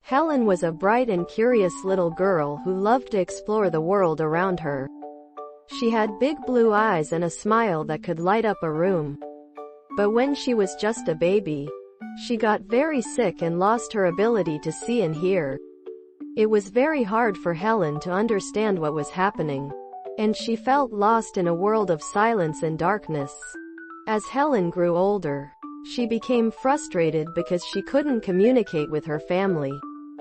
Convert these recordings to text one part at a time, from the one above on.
Helen was a bright and curious little girl who loved to explore the world around her. She had big blue eyes and a smile that could light up a room. But when she was just a baby, she got very sick and lost her ability to see and hear. It was very hard for Helen to understand what was happening, and she felt lost in a world of silence and darkness. As Helen grew older, she became frustrated because she couldn't communicate with her family.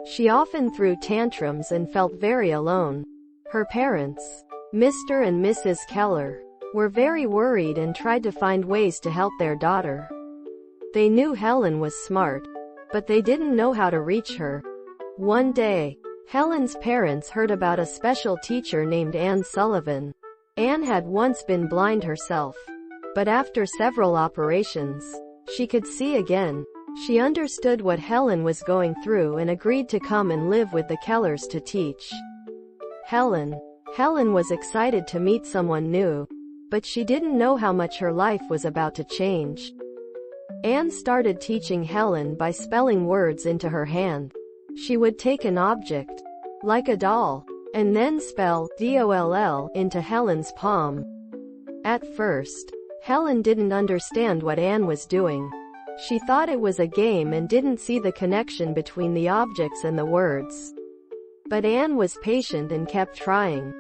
She often threw tantrums and felt very alone. Her parents, Mr. and Mrs. Keller, were very worried and tried to find ways to help their daughter. They knew Helen was smart, but they didn't know how to reach her. One day, Helen's parents heard about a special teacher named Anne Sullivan. Anne had once been blind herself, but after several operations, she could see again. She understood what Helen was going through and agreed to come and live with the Kellers to teach. Helen was excited to meet someone new, but she didn't know how much her life was about to change. Anne started teaching Helen by spelling words into her hand. She would take an object, like a doll, and then spell DOLL into Helen's palm. At first, Helen didn't understand what Anne was doing. She thought it was a game and didn't see the connection between the objects and the words. But Anne was patient and kept trying.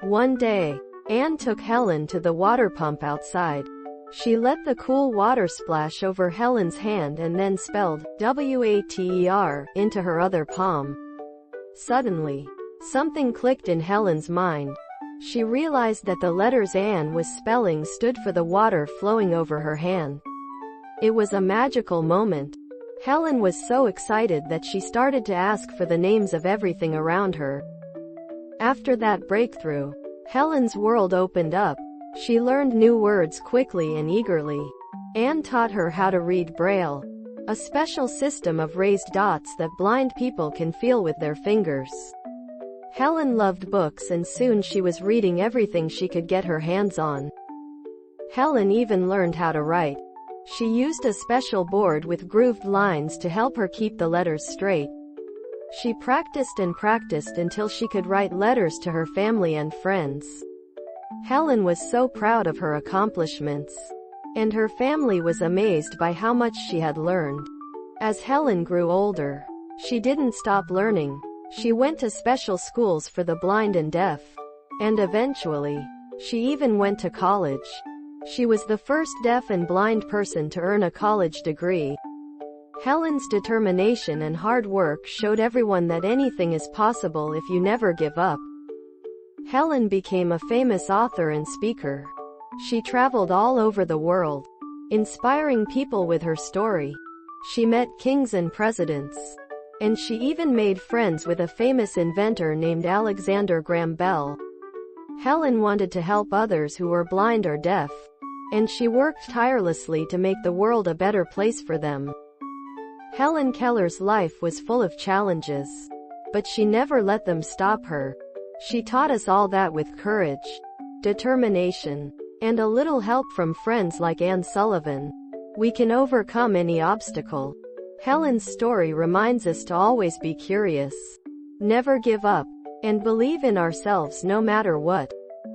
One day, Anne took Helen to the water pump outside. She let the cool water splash over Helen's hand and then spelled WATER into her other palm. Suddenly, something clicked in Helen's mind. She realized that the letters Anne was spelling stood for the water flowing over her hand. It was a magical moment. Helen was so excited that she started to ask for the names of everything around her. After that breakthrough, Helen's world opened up. She learned new words quickly and eagerly. Anne taught her how to read Braille, a special system of raised dots that blind people can feel with their fingers. Helen loved books and soon she was reading everything she could get her hands on. Helen even learned how to write. She used a special board with grooved lines to help her keep the letters straight. She practiced and practiced until she could write letters to her family and friends. Helen was so proud of her accomplishments, and her family was amazed by how much she had learned. As Helen grew older, she didn't stop learning. She went to special schools for the blind and deaf, and eventually, she even went to college. She was the first deaf and blind person to earn a college degree. Helen's determination and hard work showed everyone that anything is possible if you never give up. Helen became a famous author and speaker. She traveled all over the world, inspiring people with her story. She met kings and presidents, and she even made friends with a famous inventor named Alexander Graham Bell. Helen wanted to help others who were blind or deaf, and she worked tirelessly to make the world a better place for them. Helen Keller's life was full of challenges, but she never let them stop her. She taught us all that with courage, determination, and a little help from friends like Anne Sullivan, we can overcome any obstacle. Helen's story reminds us to always be curious, never give up, and believe in ourselves no matter what.